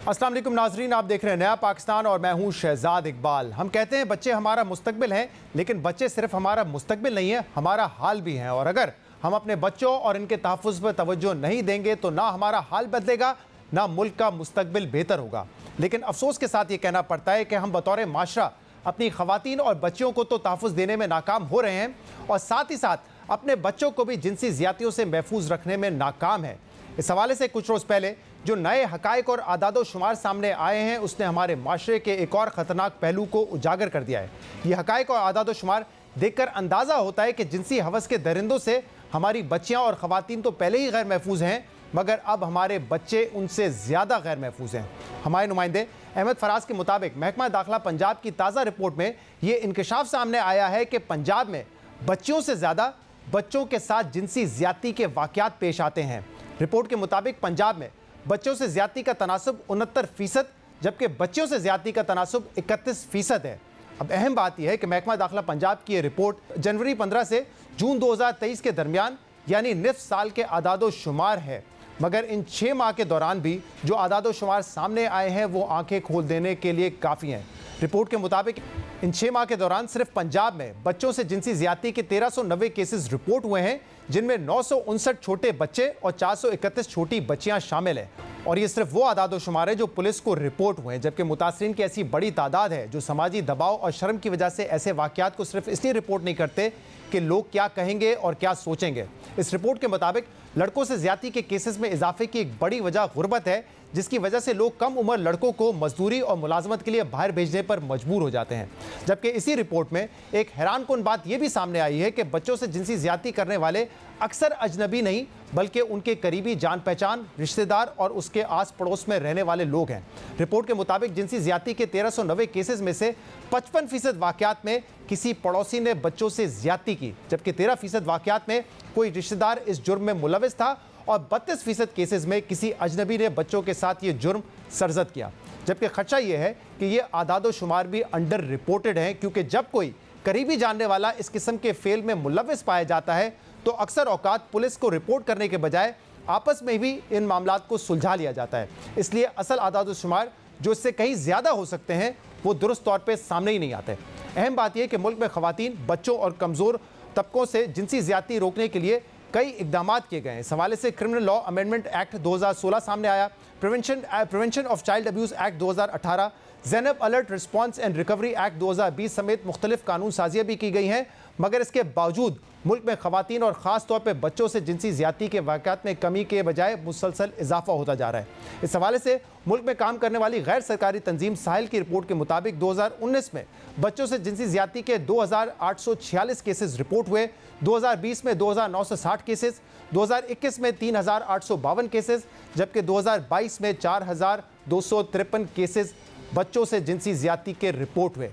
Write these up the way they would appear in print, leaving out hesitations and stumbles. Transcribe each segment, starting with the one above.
अस्सलाम वालेकुम नाजरीन, आप देख रहे हैं नया पाकिस्तान और मैं हूं शहजाद इकबाल। हम कहते हैं बच्चे हमारा मुस्तकबिल हैं, लेकिन बच्चे सिर्फ हमारा मुस्तकबिल नहीं है, हमारा हाल भी हैं। और अगर हम अपने बच्चों और इनके तहफ़्फ़ुज़ पर तवज्जो नहीं देंगे तो ना हमारा हाल बदलेगा, ना मुल्क का मुस्तकबिल बेहतर होगा। लेकिन अफसोस के साथ ये कहना पड़ता है कि हम बतौर माशरा अपनी ख़वातीन और बच्चियों को तो तहफ़्फ़ुज़ देने में नाकाम हो रहे हैं और साथ ही साथ अपने बच्चों को भी जिनसी ज़्यादतियों से महफूज रखने में नाकाम है। इस हवाले से कुछ रोज़ पहले जो नए हक़ाइक़ और आदादो शुमार सामने आए हैं, उसने हमारे माशरे के एक और ख़तरनाक पहलू को उजागर कर दिया है। ये हक़ाइक़ और आदादो शुमार देखकर अंदाज़ा होता है कि जिनसी हवस के दरिंदों से हमारी बच्चियाँ और ख़वातीन तो पहले ही गैर महफूज हैं, मगर अब हमारे बच्चे उनसे ज़्यादा गैर महफूज हैं। हमारे नुमाइंदे अहमद फराज के मुताबिक महकमा दाखिला पंजाब की ताज़ा रिपोर्ट में ये इंकशाफ सामने आया है कि पंजाब में बच्चियों से ज़्यादा बच्चों के साथ जिनसी ज़्यादती के वाक़यात पेश आते हैं। रिपोर्ट के मुताबिक पंजाब में बच्चों से ज़्यादती का तनासुब 69%, जबकि बच्चियों से ज़्यादती का तनासुब 31% है। अब अहम बात यह है कि महकमा दाखिला पंजाब की ये रिपोर्ट जनवरी 15 से जून 2023 के दरमियान यानी निफ साल के आदादो शुमार है, मगर इन 6 माह के दौरान भी जो आदादो शुमार सामने आए हैं वो आंखें खोल देने के लिए काफ़ी हैं। रिपोर्ट के मुताबिक इन 6 माह के दौरान सिर्फ पंजाब में बच्चों से जिनसी ज़्यादती के 1390 केसेस रिपोर्ट हुए हैं, जिनमें 959 छोटे बच्चे और 431 छोटी बच्चियां शामिल हैं। और ये सिर्फ वो आदादो शुमार है जो पुलिस को रिपोर्ट हुए हैं, जबकि मुतासरीन की ऐसी बड़ी तादाद है जो समाजी दबाव और शर्म की वजह से ऐसे वाक़यात को सिर्फ इसलिए रिपोर्ट नहीं करते कि लोग क्या कहेंगे और क्या सोचेंगे। इस रिपोर्ट के मुताबिक लड़कों से ज़्यादती के केसेस में इजाफे की एक बड़ी वजह गुर्बत है, जिसकी वजह से लोग कम उम्र लड़कों को मजदूरी और मुलाजमत के लिए बाहर भेजने पर मजबूर हो जाते हैं। जबकि इसी रिपोर्ट में एक हैरानकुन बात यह भी सामने आई है कि बच्चों से जिनसी ज़्यादती करने वाले अक्सर अजनबी नहीं बल्कि उनके करीबी जान पहचान, रिश्तेदार और उसके आस पड़ोस में रहने वाले लोग हैं। रिपोर्ट के मुताबिक जिनसी ज़्यादती के 1390 केसेस में से 55% वाक़यात में किसी पड़ोसी ने बच्चों से ज़्यादती की, जबकि 13% वाक़यात में कोई रिश्तेदार इस जुर्म में मुलविस था और 32% केसेस में किसी अजनबी ने बच्चों के साथ ये जुर्म सरजद किया। जबकि खदशा ये है कि ये आदादो शुमार भी अंडर रिपोर्टेड हैं, क्योंकि जब कोई करीबी जानने वाला इस किस्म के फेल में मुलविस पाया जाता है तो अक्सर औकात पुलिस को रिपोर्ट करने के बजाय आपस में भी इन मामलात को सुलझा लिया जाता है। इसलिए असल आदादो शुमार जो इससे कहीं ज़्यादा हो सकते हैं वो दुरुस्त तौर पर सामने ही नहीं आते। अहम बात यह कि मुल्क में ख़वातीन, बच्चों और कमज़ोर तबकों से जिनसी ज़्यादती रोकने के लिए कई इकदाम किए गए हैं। इस हवाले से क्रिमिनल लॉ अमेंडमेंट एक्ट 2016 सामने आया, prevention of child abuse act 2018, Zainab alert response and recovery act 2020 समेत मुख्तलिफ कानून साजियाँ भी की गई हैं, मगर इसके बावजूद मुल्क में ख़वातीन और ख़ास तौर पर बच्चों से जिनसी ज़्यादती के वाक़यात में कमी के बजाय मुसलसल इजाफा होता जा रहा है। इस हवाले से मुल्क में काम करने वाली गैर सरकारी तंजीम साहिल की रिपोर्ट के मुताबिक 2019 में बच्चों से जिनसी ज़्यादती के 2846 केसेस रिपोर्ट हुए, 2020 में 2960 केसेस, 2021 में 3852 केसेस, जबकि 2022 में 4253 केसेस बच्चों से जिनसी ज़्यादती के रिपोर्ट हुए।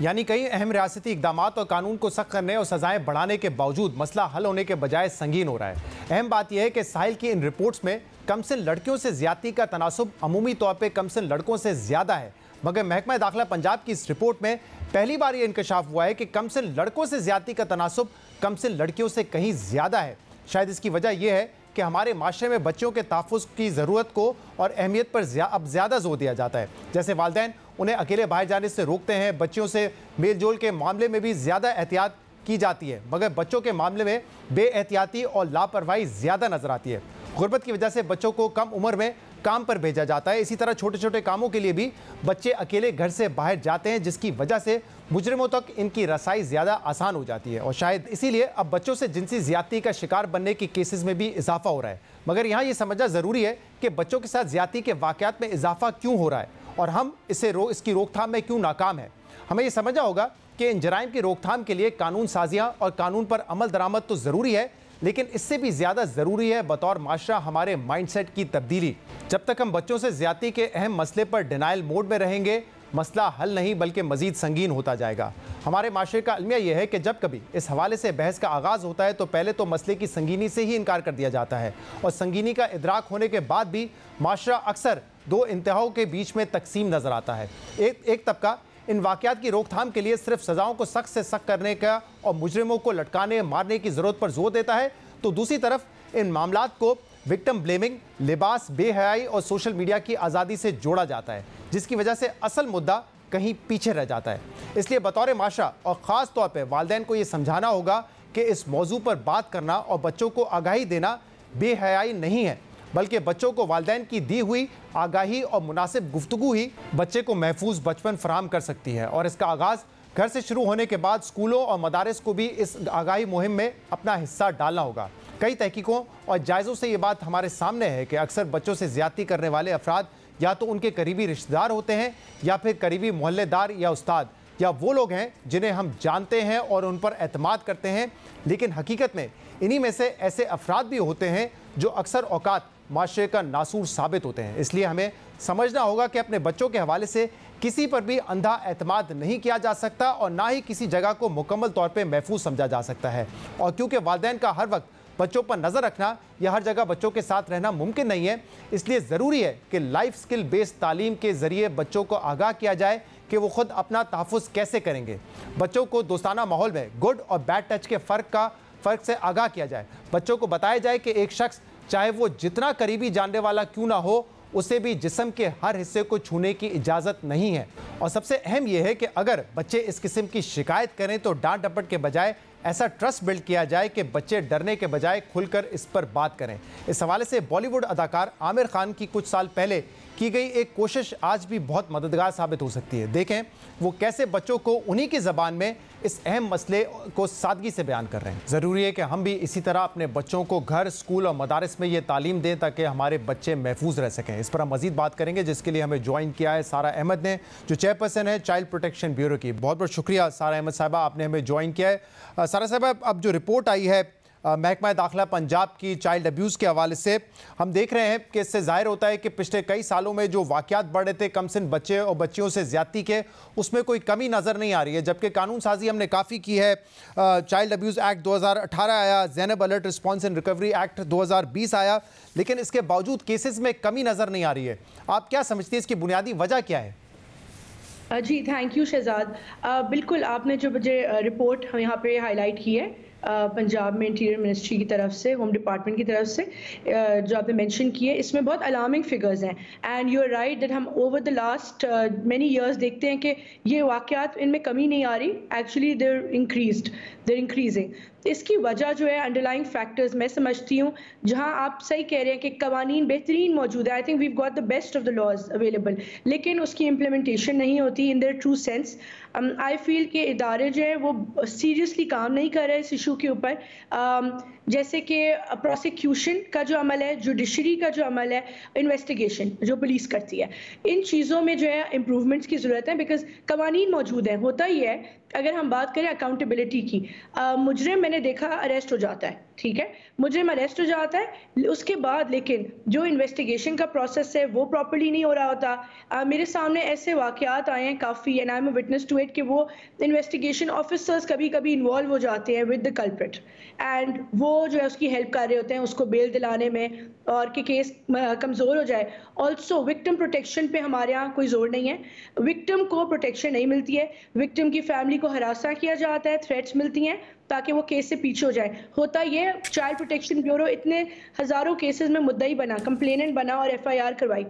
यानी कई अहम रियासती इकदाम और कानून को सख्त करने और सजाएं बढ़ाने के बावजूद मसला हल होने के बजाय संगीन हो रहा है। अहम बात यह है कि साहिल की इन रिपोर्ट्स में कमसिन लड़कियों से ज़्यादती का तनासुब अमूमी तौर पर कमसिन लड़कों से ज़्यादा है, मगर महकमा दाखिला पंजाब की इस रिपोर्ट में पहली बार यह इंकशाफ हुआ है कि कमसिन लड़कों से ज़्यादती का तनासुब कमसिन लड़कियों से कहीं ज़्यादा है। शायद इसकी वजह यह है कि हमारे माशरे में बच्चों के तहफ़्फ़ुज़ की ज़रूरत को और अहमियत पर अब ज़्यादा जोर दिया जाता है। जैसे वालिदैन उन्हें अकेले बाहर जाने से रोकते हैं, बच्चियों से मेल जोल के मामले में भी ज़्यादा एहतियात की जाती है, मगर बच्चों के मामले में बेएहतियाती और लापरवाही ज़्यादा नज़र आती है। गुर्बत की वजह से बच्चों को कम उम्र में काम पर भेजा जाता है। इसी तरह छोटे छोटे कामों के लिए भी बच्चे अकेले घर से बाहर जाते हैं, जिसकी वजह से मुजरिमों तक इनकी रसाई ज़्यादा आसान हो जाती है। और शायद इसीलिए अब बच्चों से जिनसी ज़्यादती का शिकार बनने की केसेस में भी इजाफा हो रहा है। मगर यहाँ ये समझना ज़रूरी है कि बच्चों के साथ ज़्यादती के वाक़यात में इजाफा क्यों हो रहा है और हम इसकी रोकथाम में क्यों नाकाम है। हमें ये समझना होगा कि इन जराइम की रोकथाम के लिए कानून साजियाँ और कानून पर अमल दरामद तो ज़रूरी है, लेकिन इससे भी ज़्यादा ज़रूरी है बतौर माशरा हमारे माइंडसेट की तब्दीली। जब तक हम बच्चों से ज़्यादती के अहम मसले पर डिनाइल मोड में रहेंगे, मसला हल नहीं बल्कि मज़ीद संगीन होता जाएगा। हमारे माशरे का अलमिया यह है कि जब कभी इस हवाले से बहस का आगाज़ होता है तो पहले तो मसले की संगीनी से ही इनकार कर दिया जाता है, और संगीनी का इदराक होने के बाद भी माशरा अक्सर दो इंतहाओं के बीच में तकसीम नज़र आता है। एक तबका इन वाक़यात की रोकथाम के लिए सिर्फ सज़ाओं को सख्त से सख्त करने का और मुजरिमों को लटकाने मारने की ज़रूरत पर जोर देता है, तो दूसरी तरफ इन मामलात को विक्टिम ब्लेमिंग, लिबास, बेहयाई और सोशल मीडिया की आज़ादी से जोड़ा जाता है, जिसकी वजह से असल मुद्दा कहीं पीछे रह जाता है। इसलिए बतौर माशरा और ख़ास तौर पर वालिदैन को ये समझाना होगा कि इस मौजू पर बात करना और बच्चों को आगाही देना बेहयाई नहीं है, बल्कि बच्चों को वालिदैन की दी हुई आगाही और मुनासिब गुफ्तगू ही बच्चे को महफूज बचपन फराहम कर सकती है। और इसका आगाज़ घर से शुरू होने के बाद स्कूलों और मदारिस को भी इस आगाही मुहिम में अपना हिस्सा डालना होगा। कई तहकीकों और जायज़ों से ये बात हमारे सामने है कि अक्सर बच्चों से ज़्यादती करने वाले अफराद या तो उनके करीबी रिश्तेदार होते हैं या फिर करीबी मोहल्लेदार या उस्ताद, या वो लोग हैं जिन्हें हम जानते हैं और उन पर एतमाद करते हैं। लेकिन हकीकत में इन्हीं में से ऐसे अफराद भी होते हैं जो अक्सर औकात माशरे का नासूर साबित होते हैं। इसलिए हमें समझना होगा कि अपने बच्चों के हवाले से किसी पर भी अंधा एतमाद नहीं किया जा सकता और ना ही किसी जगह को मुकम्मल तौर पर महफूज समझा जा सकता है। और क्योंकि वालिदैन का हर वक्त बच्चों पर नज़र रखना या हर जगह बच्चों के साथ रहना मुमकिन नहीं है, इसलिए ज़रूरी है कि लाइफ स्किल बेस्ड तालीम के ज़रिए बच्चों को आगाह किया जाए कि वो खुद अपना तहफ़्फ़ुज़ कैसे करेंगे। बच्चों को दोस्ताना माहौल में गुड और बैड टच के फ़र्क से आगाह किया जाए। बच्चों को बताया जाए कि एक शख्स चाहे वो जितना करीबी जानने वाला क्यों ना हो, उसे भी जिस्म के हर हिस्से को छूने की इजाज़त नहीं है। और सबसे अहम यह है कि अगर बच्चे इस किस्म की शिकायत करें तो डांट डपट के बजाय ऐसा ट्रस्ट बिल्ड किया जाए कि बच्चे डरने के बजाय खुलकर इस पर बात करें। इस हवाले से बॉलीवुड अदाकार आमिर खान की कुछ साल पहले की गई एक कोशिश आज भी बहुत मददगार साबित हो सकती है। देखें वो कैसे बच्चों को उन्हीं की ज़बान में इस अहम मसले को सादगी से बयान कर रहे हैं। ज़रूरी है कि हम भी इसी तरह अपने बच्चों को घर, स्कूल और मदारिस में ये तालीम दें ताकि हमारे बच्चे महफूज रह सकें। इस पर हम मज़ीद बात करेंगे, जिसके लिए हमें ज्वाइन किया है सारा अहमद ने, जो चेयरपर्सन है चाइल्ड प्रोटेक्शन ब्यूरो की। बहुत बहुत शुक्रिया सारा अहमद साहबा, आपने हमें ज्वाइन किया है। सारा साहबा, अब जो रिपोर्ट आई है महकमा दाखिला पंजाब की चाइल्ड अब्यूज़ के हवाले से, हम देख रहे हैं कि इससे जाहिर होता है कि पिछले कई सालों में जो वाक़यात बढ़ रहे थे कमसिन बच्चे और बच्चियों से ज़्यादती के, उसमें कोई कमी नज़र नहीं आ रही है। जबकि कानून साजी हमने काफ़ी की है। चाइल्ड अब्यूज़ एक्ट 2018 आया, Zainab alert response and recovery act 2020 आया, लेकिन इसके बावजूद केसेस में कमी नज़र नहीं आ रही है। आप क्या समझती हैं, इसकी बुनियादी वजह क्या है? जी थैंक यू शहजाद। बिल्कुल आपने जो मुझे रिपोर्ट यहाँ पे हाईलाइट की है पंजाब में इंटीरियर मिनिस्ट्री की तरफ से, होम डिपार्टमेंट की तरफ से, जो आपने मेंशन की है, इसमें बहुत अलार्मिंग फिगर्स हैं। And you are right that हम over the last many years देखते हैं कि ये वाक़यात इनमें कमी नहीं आ रही, एक्चुअली देयर इंक्रीजिंग। इसकी वजह जो है अंडरलाइंग फैक्टर्स मैं समझती हूँ, जहाँ आप सही कह रहे हैं कि कवानीन बेहतरीन मौजूद है, I think we've got the best of the laws available, लेकिन उसकी इम्प्लीमेंटेशन नहीं होती in their true sense. I feel कि इदारे जो है वो सीरियसली काम नहीं कर रहे इस इशू के ऊपर। जैसे कि प्रोसिक्यूशन का जो अमल है, जुडिशरी का जो अमल है, इन्वेस्टिगेशन जो पुलिस करती है, इन चीज़ों में जो है इम्प्रूवमेंट्स की ज़रूरत है। बिकॉज कवानीन मौजूद हैं, होता ही है। अगर हम बात करें अकाउंटेबिलिटी की, मुजरिम मैंने देखा अरेस्ट हो जाता है, ठीक है, मुजरिम अरेस्ट हो जाता है, उसके बाद लेकिन जो इन्वेस्टिगेशन का प्रोसेस है वो प्रॉपर्ली नहीं हो रहा होता। मेरे सामने ऐसे वाक़यात आए हैं काफ़ी, and I am a witness to it, कि वो इन्वेस्टिगेशन ऑफिसर्स कभी कभी इन्वॉल्व हो जाते हैं विद द कल्प्रिट, एंड वो जो है उसकी हेल्प कर रहे होते हैं उसको बेल दिलाने में, और कि केस कमज़ोर हो जाए। ऑल्सो विक्टिम प्रोटेक्शन पे हमारे यहाँ कोई जोर नहीं है, विक्टिम को प्रोटेक्शन नहीं मिलती है, विक्टिम की फैमिली को हरासा किया जाता है, थ्रेट्स मिलती हैं ताकि वो केस से पीछे हो जाए। होता ये चाइल्ड प्रोटेक्शन ब्यूरो इतने हज़ारों केसेस में मुद्दई बना, कंप्लेनेंट बना और FIR करवाई,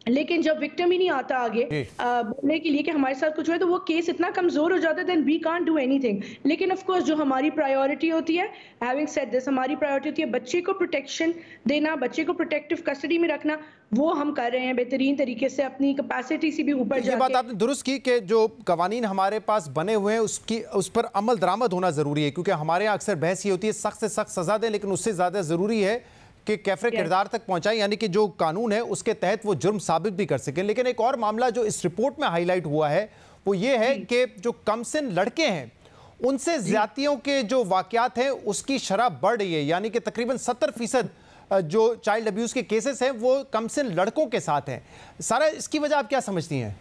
लेकिन जब विक्टिम ही नहीं आता आगे बोलने के लिए कि हमारे साथ कुछ हुआ, तो वो केस इतना कमजोर हो जाता है, then we can't do anything. लेकिन ऑफ कोर्स जो हमारी प्रायोरिटी होती है, हैविंग सेड दिस, हमारी प्रायोरिटी होती है बच्चे को प्रोटेक्शन देना, बच्चे को प्रोटेक्टिव कस्टडी में रखना, वो हम कर रहे हैं बेहतरीन तरीके से, अपनी कैपेसिटी से भी ऊपर जाके। ये बात आपने दुरुस्त की कि जो कवानीन हमारे पास बने हुए हैं उस पर अमल दरामद होना ज़रूरी है, क्योंकि हमारे यहाँ अक्सर बहस ये होती है सख्त से सख्त सज़ा दें, लेकिन उससे ज़्यादा ज़रूरी है कि कैफरे किरदार तक पहुंचाएं, यानी कि जो कानून है उसके तहत वो जुर्म साबित भी कर सकें। लेकिन एक और मामला जो इस रिपोर्ट में हाईलाइट हुआ है वो ये है कि जो कमसिन लड़के हैं उनसे ज्यादतियों के जो वाकयात हैं उसकी शरह बढ़ रही है, यानी कि तकरीबन 70% जो चाइल्ड अब्यूज़ के केसेस हैं वो कमसिन लड़कों के साथ हैं। सारा इसकी वजह आप क्या समझती हैं?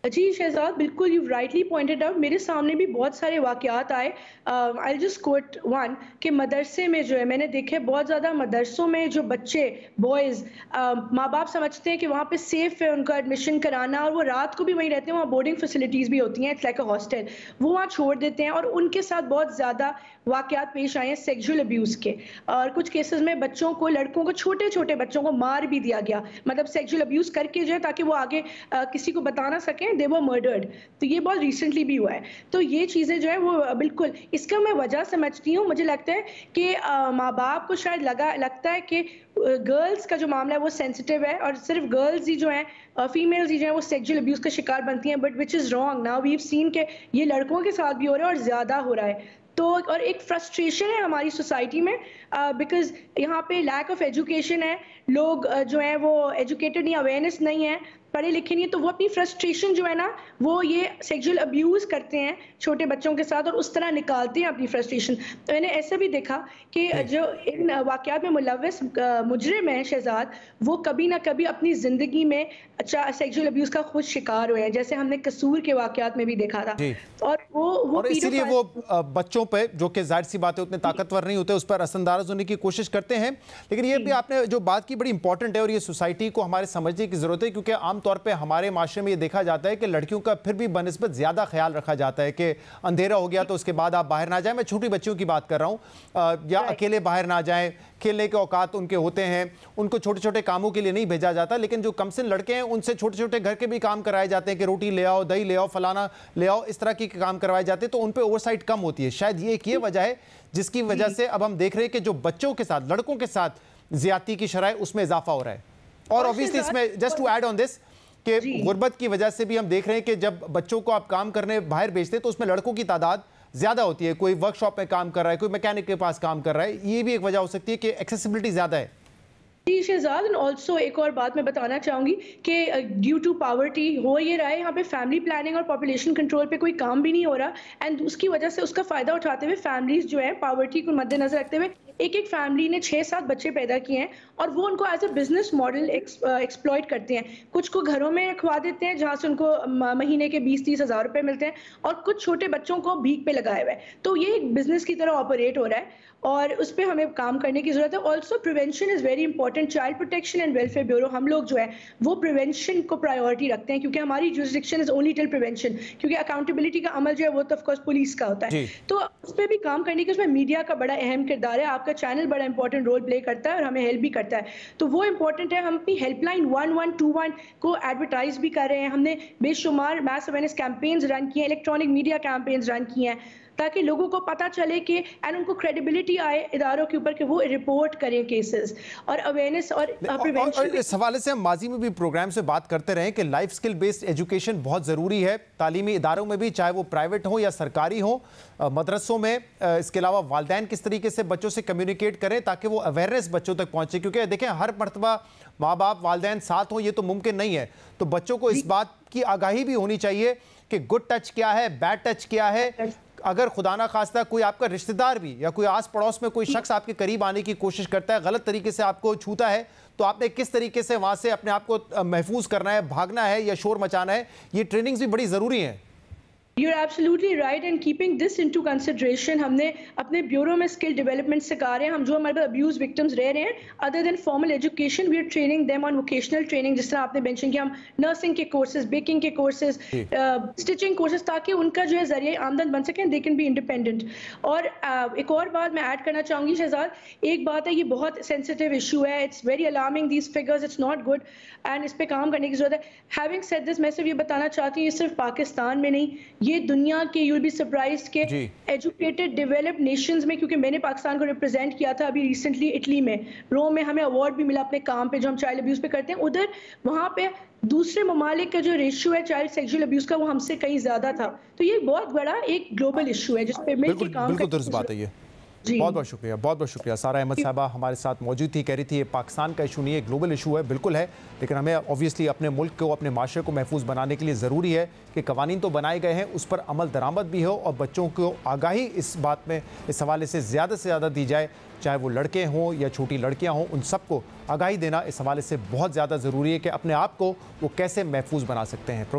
जी शहजाद, बिल्कुल यू राइटली पॉइंटेड आउट। मेरे सामने भी बहुत सारे वाक़यात आए। आई जस्ट कोट वन कि मदरसे में जो है मैंने देखे बहुत ज़्यादा मदरसों में जो बच्चे बॉयज़ माँ बाप समझते हैं कि वहाँ पे सेफ़ है उनका एडमिशन कराना, और वो रात को भी वहीं रहते हैं। वहाँ बोर्डिंग फैसिलिटीज़ भी होती हैं, इट्स लाइक अ हॉस्टल। वो वहाँ छोड़ देते हैं और उनके साथ बहुत ज़्यादा वाक़यात पेश आए हैं सेक्सुअल अब्यूज़ के। और कुछ केसेस में बच्चों को, लड़कों को, छोटे-छोटे बच्चों को मार भी दिया गया, मतलब सेक्सुअल अब्यूज़ करके जो है, ताकि वो आगे किसी को बता ना सकें दे वर मर्डर्ड। तो ये बहुत रिसेंटली भी हुआ है। तो ये चीज़ें जो है वो बिल्कुल इसका मैं वजह समझती हूँ। मुझे लगता है कि माँ बाप को शायद लगता है कि गर्ल्स का जो मामला है वो सेंसिटिव है, और सिर्फ गर्ल्स ही जो हैं, फीमेल्स ही जो है वो सेक्सुअल अब्यूज का शिकार बनती हैं, but which is wrong. Now we have seen के ये लड़कों के साथ भी हो रहा है और ज़्यादा हो रहा है। तो और एक फ्रस्ट्रेशन है हमारी सोसाइटी में, बिकॉज यहाँ पे लैक ऑफ एजुकेशन है। लोग जो है वो एजुकेटेड नहीं, अवेयरनेस नहीं है, पढ़े लिखे नहीं है, तो वो अपनी फ्रस्ट्रेशन जो है ना वो ये सेक्सुअल अब्यूज़ करते हैं छोटे बच्चों के साथ, और उस तरह निकालते हैं अपनी फ्रस्ट्रेशन। तो मैंने ऐसा भी देखा कि जो इन वाक़यात में मुलव्वस मुजरिम है शहजाद, वो कभी ना कभी अपनी ज़िंदगी में अच्छा सेक्सुअल अब्यूज़ का खुद शिकार हुए हैं, जैसे हमने कसूर के वाक़यात में भी देखा था। और वो और इसीलिए वो बच्चों पे, जो कि जाहिर सी बात है उतने ताकतवर नहीं होते, उस पर असरअंदाज होने की कोशिश करते हैं। लेकिन ये भी आपने जो बात की बड़ी इंपॉर्टेंट है, और ये सोसाइटी को हमारे समझने की जरूरत है, क्योंकि आमतौर पे हमारे माशरे में ये देखा जाता है कि लड़कियों का फिर भी बनिस्बत ज़्यादा ख्याल रखा जाता है कि अंधेरा हो गया तो उसके बाद आप बाहर ना जाएं। मैं छोटी बच्चियों की बात कर रहा हूँ, या अकेले बाहर ना जाएं, खेलने के औकात उनके होते हैं, उनको छोटे छोटे कामों के लिए नहीं भेजा जाता। लेकिन जो कमसिन लड़के हैं उनसे छोटे छोटे घर के भी काम कराए जाते हैं कि रोटी ले आओ, दही ले आओ, फलाना ले आओ, इस तरह के काम करवाए जाते हैं, तो उन पर ओवरसाइट कम होती है। शायद ये एक वजह है जिसकी वजह से अब हम देख रहे हैं कि जो बच्चों के साथ, लड़कों के साथ ज्यादती की शरह उसमें इजाफा हो रहा है। और ऑब्वियसली इसमें just to add on this कि गुर्बत की वजह से भी हम देख रहे हैं कि जब बच्चों को आप काम करने बाहर भेजते हैं तो उसमें लड़कों की तादाद ज्यादा होती है। कोई वर्कशॉप में काम कर रहा है, कोई मैकेनिक के पास काम कर रहा है, ये भी एक वजह हो सकती है कि एक्सेसिबिलिटी ज्यादा है। जी शहजाद, एंड ऑल्सो एक और बात मैं बताना चाहूँगी कि ड्यू टू पावर्टी हो ये रहा है, यहाँ पे फैमिली प्लानिंग और पॉपुलेशन कंट्रोल पे कोई काम भी नहीं हो रहा, एंड उसकी वजह से उसका फ़ायदा उठाते हुए फैमिलीज़ जो है पावर्टी को मद्देनजर रखते हुए एक एक फैमिली ने 6-7 बच्चे पैदा किए हैं, और वो उनको as a business model exploit करते हैं। कुछ को घरों में रखवा देते हैं जहाँ से उनको महीने के 20-30 हज़ार रुपये मिलते हैं, और कुछ छोटे बच्चों को भीख पे लगाए हुए हैं। तो ये एक बिजनेस की तरह ऑपरेट हो रहा है, और उस पर हमें काम करने की जरूरत है। Also prevention is very important. Child protection and welfare bureau, हम लोग जो है वो प्रिवेंशन को प्रायोरिटी रखते हैं, क्योंकि हमारी jurisdiction is only till prevention, क्योंकि अकाउंटेबिलिटी का अमल जो है वो तो ऑफ कोर्स पुलिस का होता है। तो उस पर भी काम करने की, उसमें मीडिया का बड़ा अहम किरदार है, आपका चैनल बड़ा इंपॉर्टेंट रोल प्ले करता है और हमें हेल्प भी करता है। तो वो इंपॉर्टेंट है। हम अपनी हेल्पलाइन 1121 को एडवर्टाइज भी कर रहे हैं, हमने बेशुमार मैस अवेयरनेस कैंपेन्स रन किए हैं, इलेक्ट्रॉनिक मीडिया कैंपेन्स रन किए हैं, ताकि लोगों को पता चले कि एंड उनको क्रेडिबिलिटी आए इदारों के ऊपर कि वो रिपोर्ट करें केसेस, और अवेयरनेस और प्रिवेंशन। इस हवाले से हम माजी में भी प्रोग्राम से बात करते रहे कि लाइफ स्किल बेस्ड एजुकेशन बहुत ज़रूरी है तालीमी इदारों में भी, चाहे वो प्राइवेट हो या सरकारी हो, मदरसों में। इसके अलावा वालिदैन किस तरीके से बच्चों से कम्युनिकेट करें ताकि वो अवेयरनेस बच्चों तक पहुँचे, क्योंकि देखें हर मरतबा माँ बाप वालिदैन साथ हों ये तो मुमकिन नहीं है। तो बच्चों को इस बात की आगाही भी होनी चाहिए कि गुड टच क्या है, बैड टच क्या है। अगर खुदा ना खास्ता कोई आपका रिश्तेदार भी या कोई आस पड़ोस में कोई शख्स आपके करीब आने की कोशिश करता है, गलत तरीके से आपको छूता है, तो आपने किस तरीके से वहां से अपने आप को महफूज करना है, भागना है या शोर मचाना है, ये ट्रेनिंग्स भी बड़ी ज़रूरी हैं। You're absolutely right, and keeping this into consideration, हमने अपने ब्यूरो में स्किल डेवलपमेंट सिखा रहे हैं। हम जो हमारे पास अब्यूज विक्टिम्स रह रहे हैं, other than formal education, we are training them on vocational training, जिस तरह आपने मेंशन किया, हम नर्सिंग के कोर्सेज, बेकिंग के कोर्सेज, स्टिचिंग कोर्सेज, ताकि उनका जो है जरिए आमदन बन सके, दे कैन बी इंडिपेंडेंट। और एक और बात मैं ऐड करना चाहूँगी शहजाद, एक बात है, ये बहुत सेंसिटिव इशू है, it's very alarming these figures, it's not good, and इस पर काम करने की जरूरत है। हैविंग सेड दिस, मैं सिर्फ ये बताना चाहती हूँ, ये सिर्फ पाकिस्तान में नहीं, ये दुनिया के, यू विल बी सरप्राइज्ड के एजुकेटेड डेवलप्ड नेशंस में, क्योंकि मैंने पाकिस्तान को रिप्रेजेंट किया था अभी रिसेंटली इटली में, रोम में, हमें अवार्ड भी मिला अपने काम पे जो हम चाइल्ड अब्यूज पे करते हैं। उधर वहाँ पे दूसरे ममालिक का जो रेशियो है चाइल्ड सेक्सुअल अब्यूज का, वो हमसे कहीं ज्यादा था। तो ये बहुत बड़ा एक ग्लोबल इशू है जिस पे मिलकर काम बिल्कुल दुरुस्त बात है ये। बहुत बहुत शुक्रिया, बहुत बहुत शुक्रिया। सारा अहमद साहबा हमारे साथ मौजूद थी, कह रही थी ये पाकिस्तान का इशू नहीं है, ग्लोबल इशू है। बिल्कुल है, लेकिन हमें ऑब्वियसली अपने मुल्क को, अपने माशरे को महफूज बनाने के लिए ज़रूरी है कि कवानीन तो बनाए गए हैं, उस पर अमल दरामद भी हो और बच्चों को आगाही इस बात में, इस हवाले से ज़्यादा दी जाए, चाहे वो लड़के हों या छोटी लड़कियाँ हों, उन सबको आगाही देना इस हवाले से बहुत ज़्यादा ज़रूरी है कि अपने आप को वो कैसे महफूज बना सकते हैं।